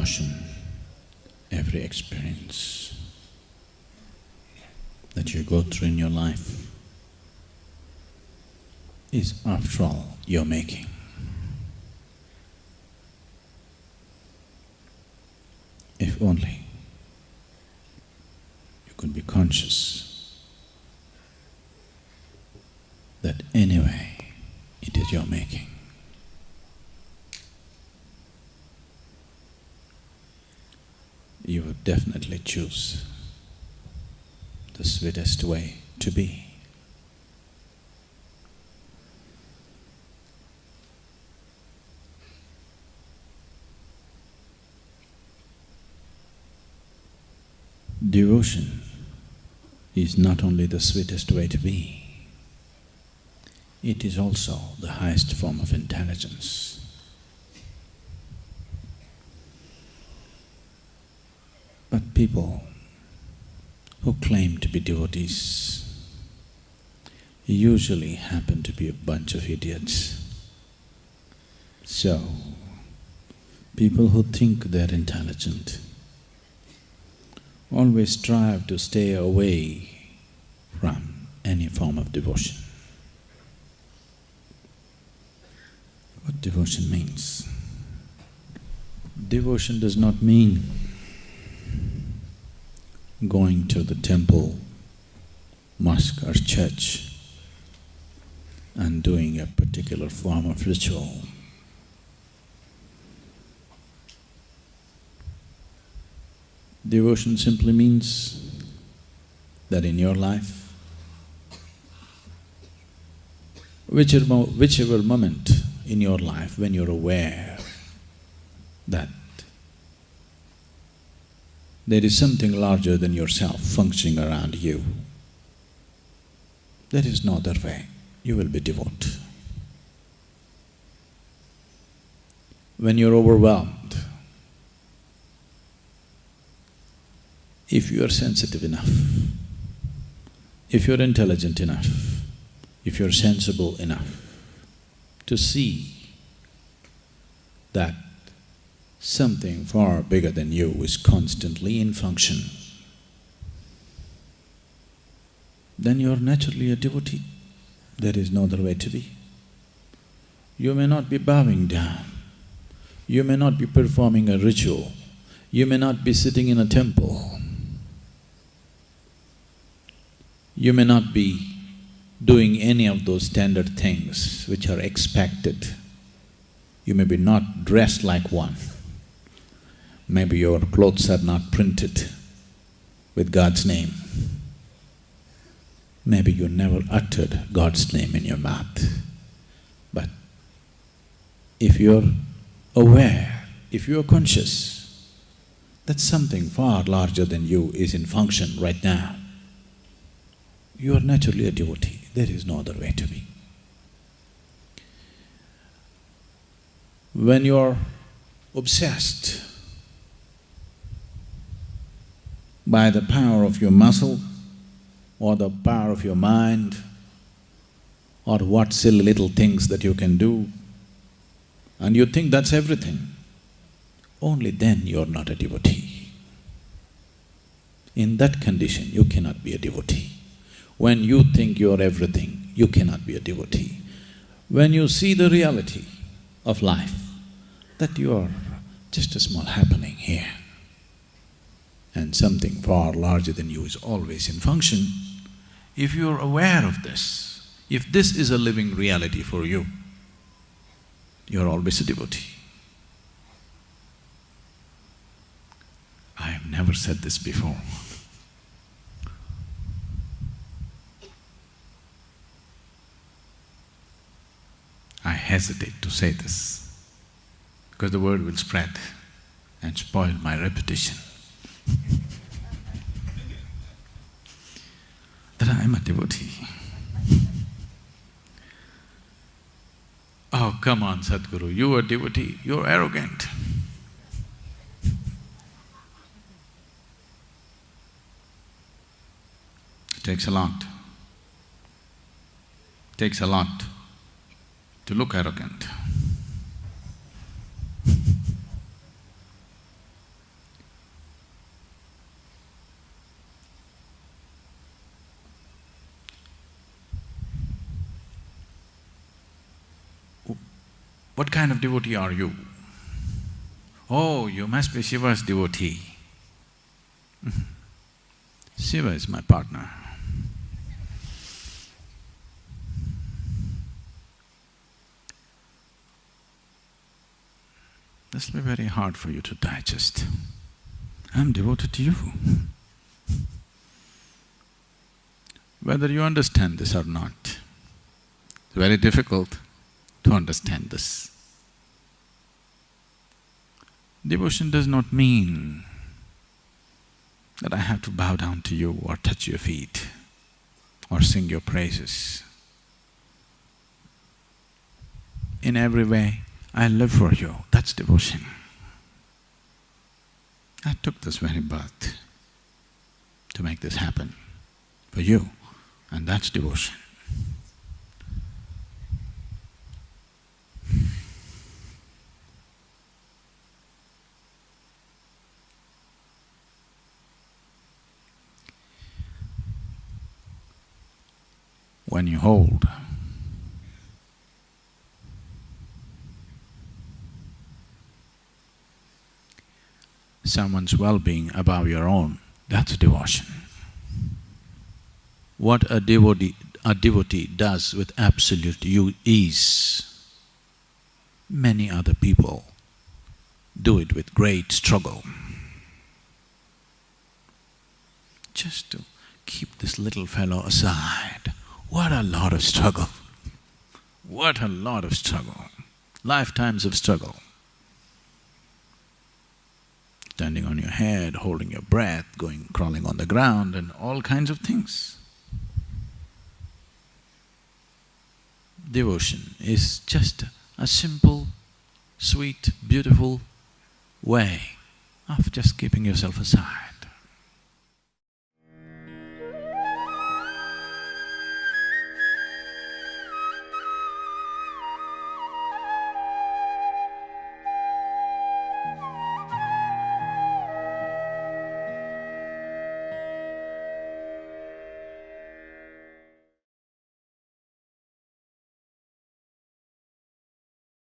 emotion, every experience that you go through in your life is, after all, your making. If only you could be conscious that anyway it is your making. You would definitely choose the sweetest way to be. Devotion is not only the sweetest way to be, it is also the highest form of intelligence. But people who claim to be devotees usually happen to be a bunch of idiots. So, people who think they're intelligent always strive to stay away from any form of devotion. What devotion means? Devotion does not mean going to the temple, mosque or church and doing a particular form of ritual. Devotion simply means that in your life, whichever moment in your life when you're aware that there is something larger than yourself functioning around you, there is no other way, you will be devout. When you're overwhelmed, if you are sensitive enough, if you're intelligent enough, if you're sensible enough to see that something far bigger than you is constantly in function, then you're naturally a devotee. There is no other way to be. You may not be bowing down, you may not be performing a ritual, you may not be sitting in a temple, you may not be doing any of those standard things which are expected. You may be not dressed like one. Maybe your clothes are not printed with God's name. Maybe you never uttered God's name in your mouth. But if you're aware, if you're conscious that something far larger than you is in function right now, you are naturally a devotee. There is no other way to be. When you're obsessed by the power of your muscle or the power of your mind or what silly little things that you can do, and you think that's everything, only then you're not a devotee. In that condition, you cannot be a devotee. When you think you're everything, you cannot be a devotee. When you see the reality of life, that you're just a small happening here, and something far larger than you is always in function, if you're aware of this, if this is a living reality for you, you're always a devotee. I have never said this before. I hesitate to say this because the word will spread and spoil my reputation that I am a devotee. Oh, come on, Sadhguru, you are a devotee, you're arrogant. It takes a lot. It takes a lot to look arrogant. What kind of devotee are you? Oh, you must be Shiva's devotee. Shiva is my partner. This will be very hard for you to digest. I'm devoted to you. Whether you understand this or not, it's very difficult to understand this. Devotion does not mean that I have to bow down to you or touch your feet or sing your praises. In every way, I live for you, that's devotion. I took this very birth to make this happen for you, and that's devotion. When you hold someone's well-being above your own, that's devotion. What a devotee does with absolute ease, many other people do it with great struggle. Just to keep this little fellow aside, what a lot of struggle! What a lot of struggle! Lifetimes of struggle. Standing on your head, holding your breath, crawling on the ground and all kinds of things. Devotion is just a simple, sweet, beautiful way of just keeping yourself aside.